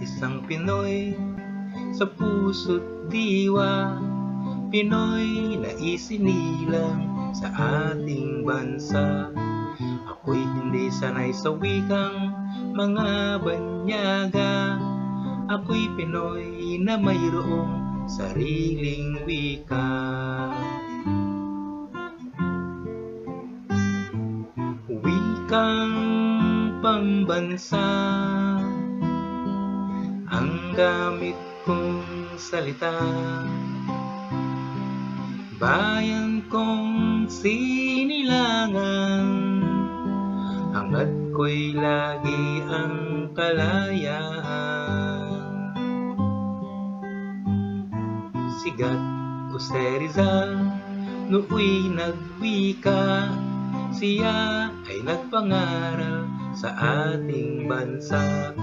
isang Pinoy sa puso't diwa. Pinoy na isinilang sa ating bansa. Ako'y hindi sanay sa wikang mga banyaga. Ako'y Pinoy na mayroong sariling wika. Wikang pambansa ang gamit kong salita. Bayan kong sinilangan, hangad ko'y lagi ang kalayaan. Sigat Jose Rizal nooy nagwika, siya ay nagpangaral sa ating bansa.